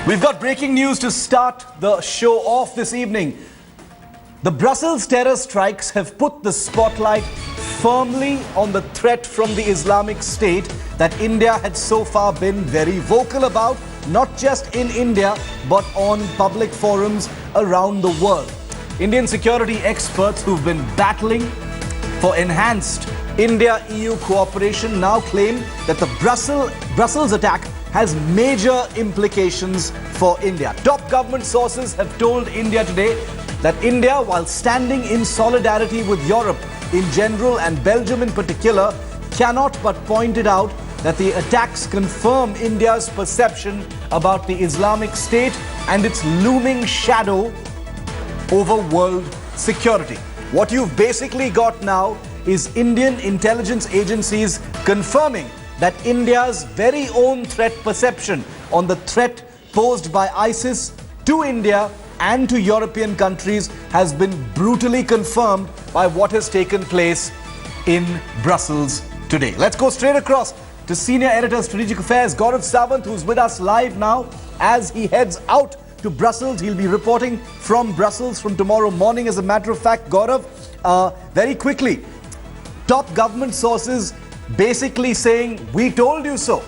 We've got breaking news to start the show off this evening. The Brussels terror strikes have put the spotlight firmly on the threat from the Islamic State that India had so far been very vocal about, not just in India, but on public forums around the world. Indian security experts who've been battling for enhanced India-EU cooperation now claim that the Brussels attack has major implications for India. Top government sources have told India today that India, while standing in solidarity with Europe in general and Belgium in particular, cannot but point it out that the attacks confirm India's perception about the Islamic State and its looming shadow over world security. What you've basically got now is Indian intelligence agencies confirming that India's very own threat perception on the threat posed by ISIS to India and to European countries has been brutally confirmed by what has taken place in Brussels today. Let's go straight across to Senior Editor Strategic Affairs Gaurav Sawant, who's with us live now as he heads out to Brussels. He'll be reporting from Brussels from tomorrow morning. As a matter of fact, Gaurav, very quickly, top government sources basically saying, we told you so.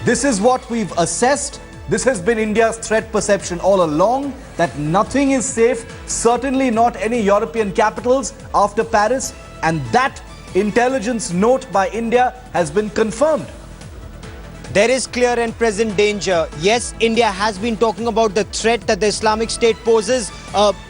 This is what we've assessed. This has been India's threat perception all along, that nothing is safe, certainly not any European capitals after Paris, and that intelligence note by India has been confirmed. There is clear and present danger. Yes, India has been talking about the threat that the Islamic State poses,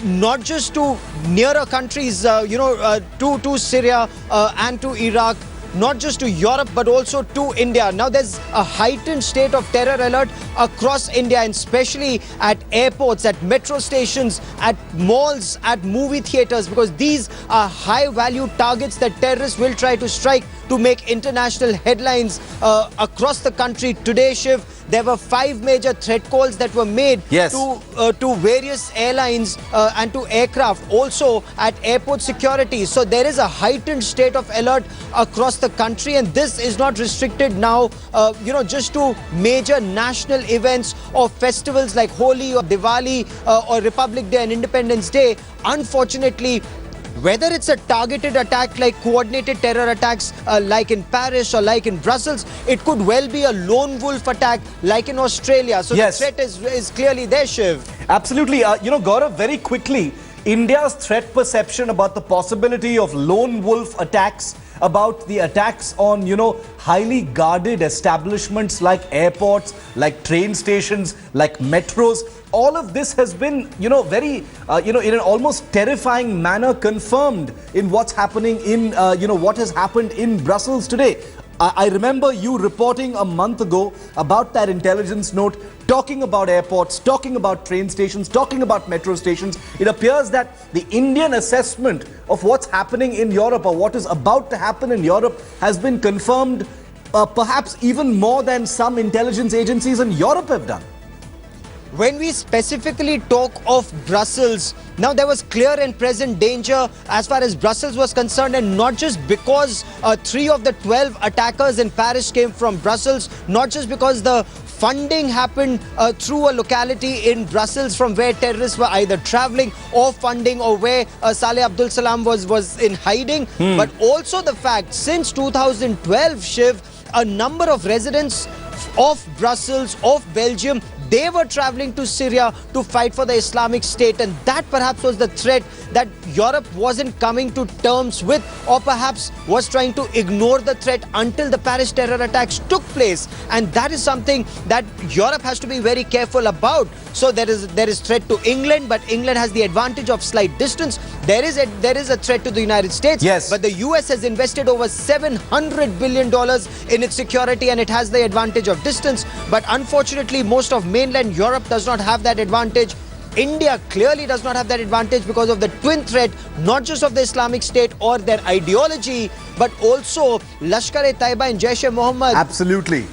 not just to nearer countries, to Syria and to Iraq, not just to Europe, but also to India. Now there's a heightened state of terror alert across India, and especially at airports, at metro stations, at malls, at movie theaters, because these are high-value targets that terrorists will try to strike to make international headlines across the country. Today, Shiv, there were 5 major threat calls that were made to various airlines and to aircraft, also at airport security. So there is a heightened state of alert across the country, and this is not restricted now, just to major national events or festivals like Holi or Diwali or Republic Day and Independence Day. Unfortunately, whether it's a targeted attack like coordinated terror attacks like in Paris or like in Brussels, it could well be a lone wolf attack like in Australia. So the threat is clearly there, Shiv. Absolutely. Gaurav, very quickly, India's threat perception about the possibility of lone wolf attacks, about the attacks on, highly guarded establishments like airports, like train stations, like metros. All of this has been, very, in an almost terrifying manner confirmed in what's happening in, what has happened in Brussels today. I remember you reporting a month ago about that intelligence note, talking about airports, talking about train stations, talking about metro stations. It appears that the Indian assessment of what's happening in Europe, or what is about to happen in Europe, has been confirmed perhaps even more than some intelligence agencies in Europe have done. When we specifically talk of Brussels, now there was clear and present danger as far as Brussels was concerned, and not just because 3 of the 12 attackers in Paris came from Brussels, not just because the funding happened through a locality in Brussels from where terrorists were either traveling or funding, or where Saleh Abdul Salam was in hiding, but also the fact since 2012, Shiv, a number of residents of Brussels, of Belgium, they were traveling to Syria to fight for the Islamic State, and that perhaps was the threat that Europe wasn't coming to terms with, or perhaps was trying to ignore the threat until the Paris terror attacks took place. And that is something that Europe has to be very careful about. So there is threat to England, but England has the advantage of slight distance. There is a threat to the United States, but the US has invested over $700 billion in its security, and it has the advantage of distance. But unfortunately, most of mainland Europe does not have that advantage. India clearly does not have that advantage because of the twin threat, not just of the Islamic State or their ideology, but also Lashkar-e-Taiba and Jaish-e-Mohammed. Absolutely.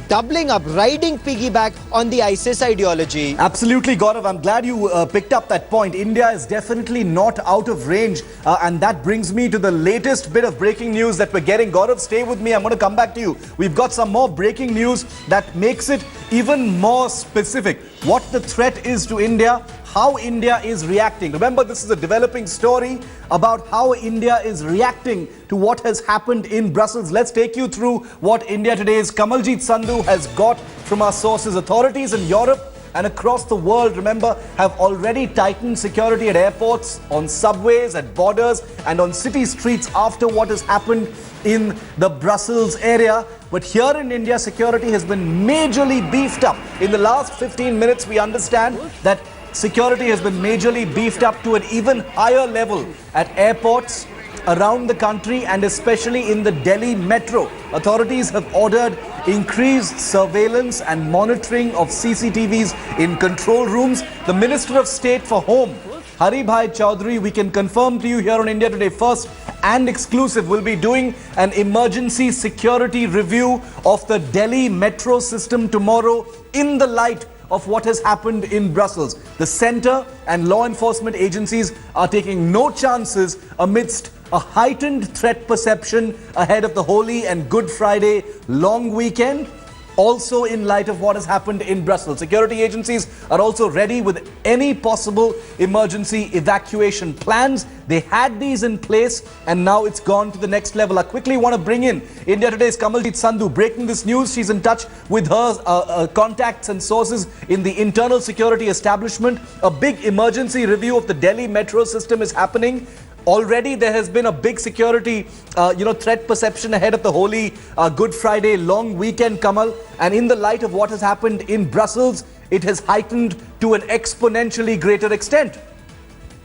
doubling up, riding piggyback on the ISIS ideology. Absolutely, Gaurav. I'm glad you picked up that point. India is definitely not out of range. And that brings me to the latest bit of breaking news that we're getting. Gaurav, stay with me. I'm going to come back to you. We've got some more breaking news that makes it even more specific. What the threat is to India, how India is reacting. Remember, this is a developing story about how India is reacting to what has happened in Brussels. Let's take you through what India Today's Kamaljeet Sandhu has got from our sources. Authorities in Europe and across the world, remember, have already tightened security at airports, on subways, at borders and on city streets after what has happened in the Brussels area. But here in India, security has been majorly beefed up. In the last 15 minutes, we understand that security has been majorly beefed up to an even higher level at airports around the country and especially in the Delhi metro. Authorities have ordered increased surveillance and monitoring of CCTVs in control rooms. The Minister of State for Home, Haribhai Chaudhary, we can confirm to you here on India Today First and exclusive, will be doing an emergency security review of the Delhi metro system tomorrow in the light of what has happened in Brussels. The centre and law enforcement agencies are taking no chances amidst a heightened threat perception ahead of the Holy and Good Friday long weekend. Also in light of what has happened in Brussels, security agencies are also ready with any possible emergency evacuation plans. They had these in place and now it's gone to the next level. I quickly want to bring in India Today's Kamaljeet Sandhu breaking this news. She's in touch with her contacts and sources in the internal security establishment. A big emergency review of the Delhi metro system is happening. Already there has been a big security, threat perception ahead of the Holy Good Friday long weekend, Kamal. And in the light of what has happened in Brussels, it has heightened to an exponentially greater extent.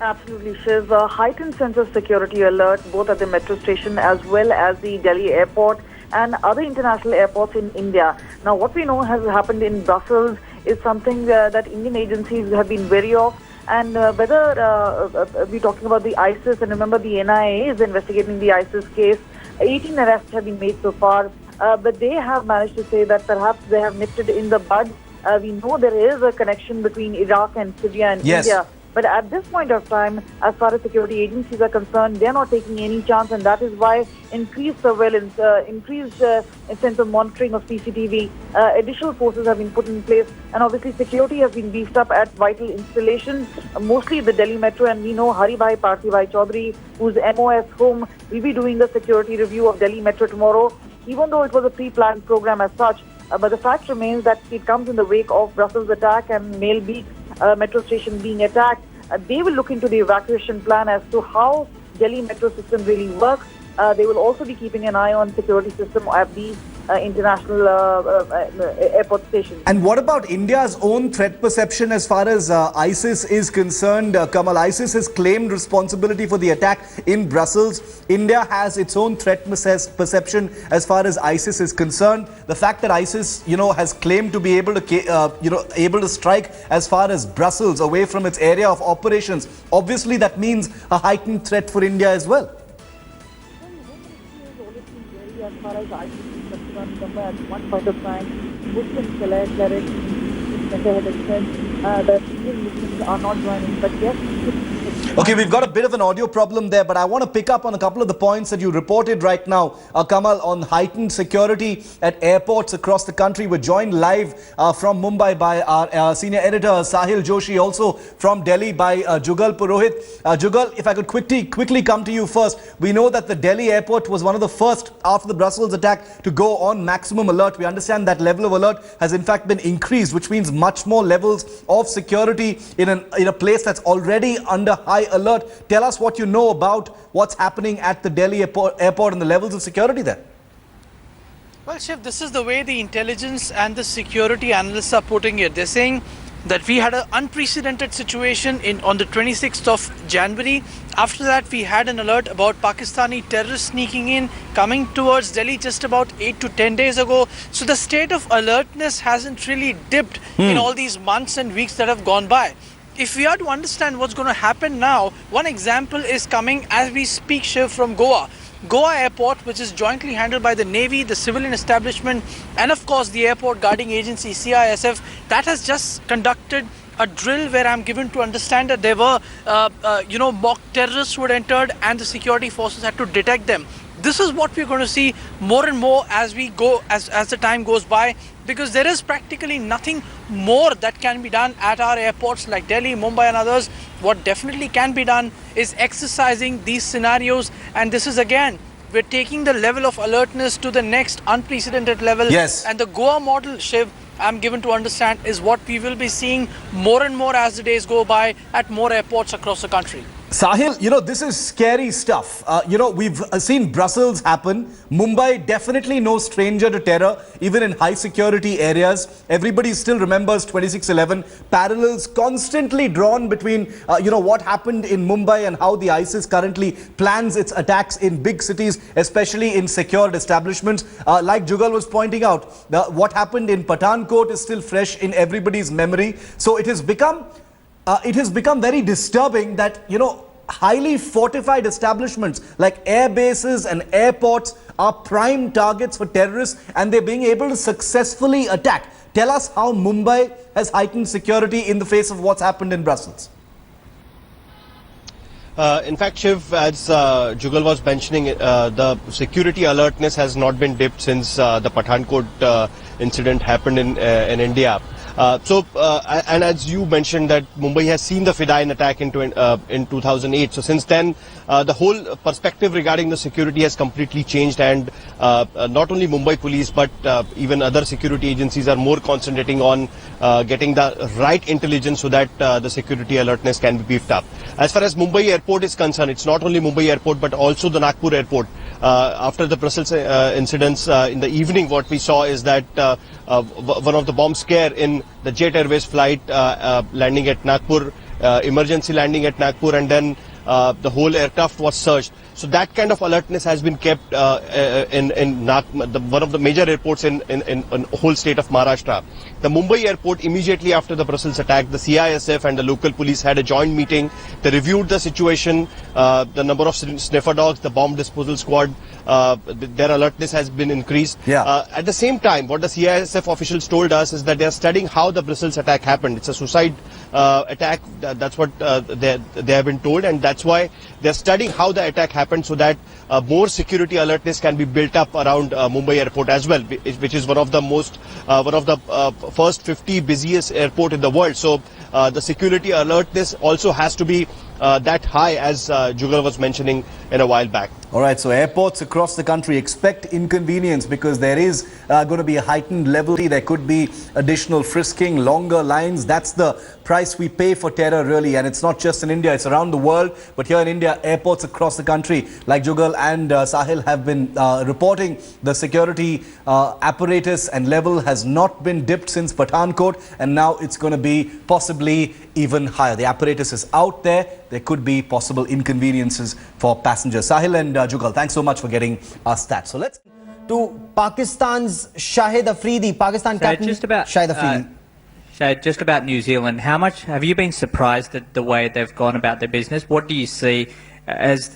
Absolutely, Shiv. A heightened sense of security alert both at the metro station as well as the Delhi airport and other international airports in India. Now, what we know has happened in Brussels is something that Indian agencies have been wary of. And whether we're talking about the ISIS, and remember the NIA is investigating the ISIS case. 18 arrests have been made so far, but they have managed to say that perhaps they have nipped it in the bud. We know there is a connection between Iraq and Syria and India. But at this point of time, as far as security agencies are concerned, they're not taking any chance, and that is why increased surveillance, increased sense of monitoring of CCTV, additional forces have been put in place, and obviously security has been beefed up at vital installations, mostly the Delhi metro, and we know Haribhai Chaudhary, whose MOS home, will be doing the security review of Delhi metro tomorrow, even though it was a pre-planned program as such. But the fact remains that it comes in the wake of Brussels attack and Mail Beat metro station being attacked. They will look into the evacuation plan as to how Delhi metro system really works. They will also be keeping an eye on security system at these international airport stations. And what about India's own threat perception as far as ISIS is concerned? Kamal, ISIS has claimed responsibility for the attack in Brussels. India has its own threat perception as far as ISIS is concerned. The fact that ISIS, has claimed to be able to, able to strike as far as Brussels away from its area of operations, obviously that means a heightened threat for India as well. As far as ISIS is concerned, at one point of time, Muslim clerics had said that Indian Muslims are not joining, but yes. Okay, we've got a bit of an audio problem there, but I want to pick up on a couple of the points that you reported right now, Kamal, on heightened security at airports across the country. We're joined live from Mumbai by our senior editor, Sahil Joshi, also from Delhi by Jugal Purohit. Jugal, if I could quickly come to you first. We know that the Delhi airport was one of the first after the Brussels attack to go on maximum alert. We understand that level of alert has in fact been increased, which means much more levels of security in a place that's already under high alert. Tell us what you know about what's happening at the Delhi airport and the levels of security there. Well, Shiv, this is the way the intelligence and the security analysts are putting it. They're saying that we had an unprecedented situation on the 26th of January. After that, we had an alert about Pakistani terrorists sneaking in, coming towards Delhi just about 8 to 10 days ago. So the state of alertness hasn't really dipped in all these months and weeks that have gone by. If we are to understand what's going to happen now, one example is coming as we speak, Shiv, from Goa. Goa Airport, which is jointly handled by the Navy, the civilian establishment, and of course the airport guarding agency CISF, that has just conducted a drill where I'm given to understand that there were, mock terrorists who had entered and the security forces had to detect them. This is what we're going to see more and more as we go, as the time goes by, because there is practically nothing more that can be done at our airports like Delhi, Mumbai and others. What definitely can be done is exercising these scenarios, and this is again, we're taking the level of alertness to the next unprecedented level. Yes. And the Goa model, Shiv, I'm given to understand, is what we will be seeing more and more as the days go by at more airports across the country. Sahil, this is scary stuff. We've seen Brussels happen. Mumbai, definitely no stranger to terror, even in high security areas. Everybody still remembers 26/11. Parallels constantly drawn between, what happened in Mumbai and how the ISIS currently plans its attacks in big cities, especially in secured establishments. Like Jugal was pointing out, what happened in Pathankot is still fresh in everybody's memory. So it has become very disturbing that, highly fortified establishments like air bases and airports are prime targets for terrorists, and they're being able to successfully attack. Tell us how Mumbai has heightened security in the face of what's happened in Brussels. In fact, Shiv, as Jugal was mentioning, the security alertness has not been dipped since the Pathankot incident happened in India. And as you mentioned that Mumbai has seen the Fidain attack in 2008. So since then, the whole perspective regarding the security has completely changed, and not only Mumbai police but even other security agencies are more concentrating on getting the right intelligence so that the security alertness can be beefed up. As far as Mumbai airport is concerned, it's not only Mumbai airport but also the Nagpur airport. After the Brussels incidents in the evening, what we saw is that one of the bomb scare in the Jet Airways flight landing at Nagpur, emergency landing at Nagpur, and then the whole aircraft was searched. So that kind of alertness has been kept in one of the major airports in whole state of Maharashtra. The Mumbai airport, immediately after the Brussels attack, the CISF and the local police had a joint meeting. They reviewed the situation, the number of sniffer dogs, the bomb disposal squad, their alertness has been increased. Yeah. At the same time, what the CISF officials told us is that they are studying how the Brussels attack happened. It's a suicide attack. That's what they have been told, and that's why they're studying how the attack happened, so that more security alertness can be built up around Mumbai airport as well, which is one of the first 50 busiest airport in the world. So the security alertness also has to be that high, as Jugal was mentioning in a while back. All right, so airports across the country expect inconvenience because there is going to be a heightened level. There could be additional frisking, longer lines. That's the price we pay for terror, really. And it's not just in India, it's around the world. But here in India, airports across the country, like Jugal and Sahil have been reporting, the security apparatus and level has not been dipped since Pathankot. And now it's going to be possibly even higher. The apparatus is out there. There could be possible inconveniences for passengers. Sahil and Jugal, thanks so much for getting us that. So let's To Pakistan's Shahid Afridi, Pakistan captain Shahid Afridi. Shahid, just about New Zealand, how much have you been surprised at the way they've gone about their business? What do you see as